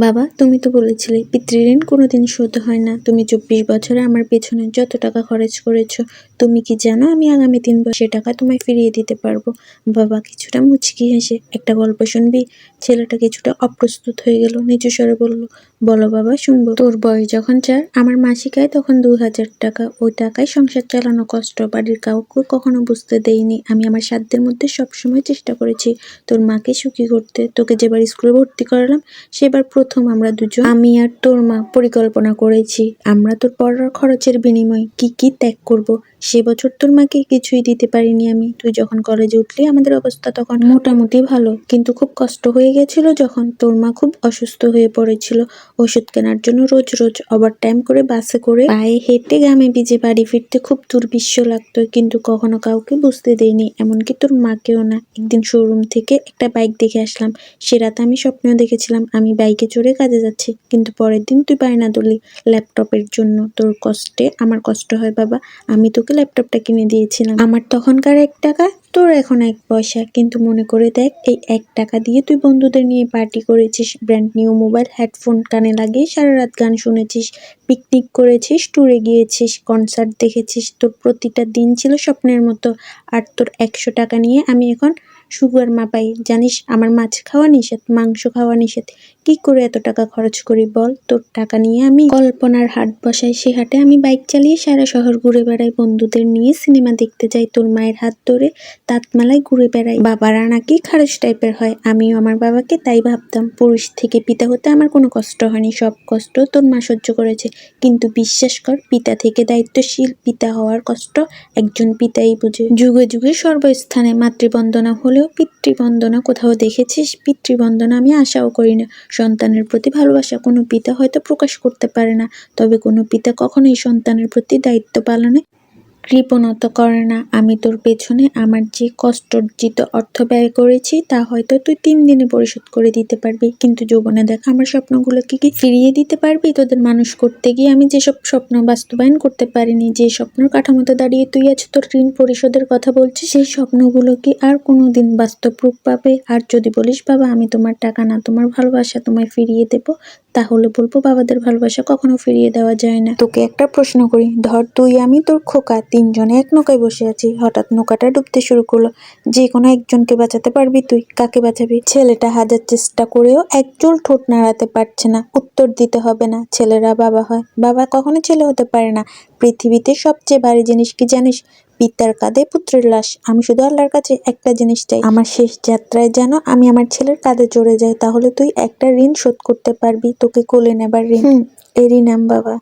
বাবা, তুমি তো বলেছিলে পিতৃঋণ কোনোদিন শোধ হয় না। তুমি 24 বছরে আমার পেছনে যত টাকা খরচ করেছো, তুমি কি জানো আমি আগামী 3 বছর সে টাকা তোমায় ফিরিয়ে দিতে পারবো? বাবা কিছুটা মুচকি হেসে, একটা গল্প শুনবি? ছেলেটা কিছুটা অপ্রস্তুত হয়ে গেল, নিচু স্বরে বলল, বলো বাবা, শুনবো। তোর বয়স যখন 4, আমার মাসিক আয় তখন 2000 টাকা। ওই টাকায় সংসার চালানো কষ্ট, বাড়ির কাউকে কখনো বুঝতে দেইনি। আমি আমার সাধ্যের মধ্যে সবসময় চেষ্টা করেছি তোর মাকে সুখী করতে। তোকে যেবার স্কুলে ভর্তি করালাম, সেবার প্রথম আমরা দুজন, আমি আর তোর মা, পরিকল্পনা করেছি আমরা তোর পড়ার খরচের বিনিময়ে কি কি ত্যাগ করব। সে বছর তোর মাকে কিছুই দিতে পারিনি আমি। তুই যখন কলেজে উঠলি আমাদের অবস্থা তখন মোটামুটি ভালো, কিন্তু খুব কষ্ট হয়ে গেছিল যখন তোর মা খুব অসুস্থ হয়ে পড়েছিল। ওষুধ কেনার জন্য রোজ রোজ ওভার টাইম করে বাসে করে পায়ে হেঁটে গ্রামে ভিজে বাড়ি ফিরতে খুব দুর্বিষহ লাগতো, কিন্তু কখনো কাউকে বুঝতে দেইনি, এমনকি তোর মাকেও না। একদিন শোরুম থেকে একটা বাইক দেখে আসলাম। সে রাতে আমি স্বপ্নেও দেখেছিলাম আমি বাইকে চড়ে কাজে যাচ্ছি, কিন্তু পরের দিন তুই বায়না ধরলি ল্যাপটপের জন্য। তোর কষ্টে আমার কষ্ট হয় বাবা। আমি তোকে ল্যাপটপটা কিনে দিয়েছিলাম, আমার তখনকার 1 টাকা, তোর এখন 1 পয়সা। কিন্তু মনে করে দেখ, এই 1 টাকা দিয়ে তুই বন্ধুদের নিয়ে পার্টি করেছিস, ব্র্যান্ড নিউ মোবাইল, হেডফোন কানে লাগিয়ে সারা রাত গান শুনেছিস, পিকনিক করেছিস, ট্যুরে গিয়েছিস, কনসার্ট দেখেছিস। তোর প্রতিটা দিন ছিল স্বপ্নের মতো। আর তোর 100 টাকা নিয়ে আমি এখন সুগার মাপাই। জানিস আমার মাছ খাওয়া নিষেধ, মাংস খাওয়া নিষেধ। কি করে এত টাকা খরচ করি বল? তোর টাকা নিয়ে আমি কল্পনার হাট বসাই, সে হাটে আমি বাইক চালিয়ে সারা শহর ঘুরে বেড়াই, বন্ধুদের নিয়ে সিনেমা দেখতে যাই, তোর মায়ের হাত ধরে তাঁতমেলায় ঘুরে বেড়াই। বাবারা নাকি খারজ টাইপের হয়, আমিও আমার বাবাকে তাই ভাবতাম। পুরুষ থেকে পিতা হতে আমার কোনো কষ্ট হয়নি, সব কষ্ট তোর মা সহ্য করেছে। কিন্তু বিশ্বাস কর, পিতা থেকে দায়িত্বশীল পিতা হওয়ার কষ্ট একজন পিতাই বুঝে। যুগে যুগে সর্বস্থানে মাতৃবন্দনা হলেও পিতৃবন্দনা কোথাও দেখেছিস? পিতৃবন্দনা আমি আশাও করি না। সন্তানের প্রতি ভালোবাসা কোনো পিতা হয়তো প্রকাশ করতে পারে না, তবে কোনো পিতা কখনোই সন্তানের প্রতি দায়িত্ব পালনে কৃপণতা করে না। আমি তোর পেছনে আমার যে কষ্টার্জিত অর্থ ব্যয় করেছি তা হয়তো তুই 3 দিনে পরিশোধ করে দিতে পারবি, কিন্তু যৌবনে দেখা আমার স্বপ্নগুলোকে কি ফিরিয়ে দিতে পারবি? তোদের মানুষ করতে গিয়ে আমি যেসব স্বপ্ন বাস্তবায়ন করতে পারিনি, যে স্বপ্নের কাঠামোতে দাঁড়িয়ে তুই আজ তোর ঋণ পরিশোধের কথা বলছিস, সেই স্বপ্নগুলো কি আর কোনোদিন বাস্তব রূপ পাবে? আর যদি বলিস বাবা আমি তোমার টাকা না তোমার ভালোবাসা তোমায় ফিরিয়ে দেব, তাহলে বলবো বাবাদের ভালোবাসা কখনো ফিরিয়ে দেওয়া যায় না। তোকে একটা প্রশ্ন করি, ধর তুই আমি তোর খোকা 3 জনে এক নৌকায় বসে আছি, হঠাৎ নৌকাটা ডুবতে শুরু করলো। যে কোনো একজনকে বাঁচাতে পারবি তুই? কাকে বাঁচাবি? ছেলেটা হাজার চেষ্টা করেও একচুল ঠোঁট নাড়াতে পারছে না। উত্তর দিতে হবে না, ছেলেরা বাবা হয়, বাবা কখনো ছেলে হতে পারে না। পৃথিবীতে সবচেয়ে ভারী জিনিস কি জানিস? পিতার কাঁধে পুত্রের লাশ। আমি শুধু আল্লাহর কাছে একটা জিনিস চাই, আমার শেষ যাত্রায় যেন আমি আমার ছেলের কাঁধে চড়ে যাই, তাহলে তুই একটা ঋণ শোধ করতে পারবি, তোকে কোলে নেবার ঋণ। এই ঋণ বাবা।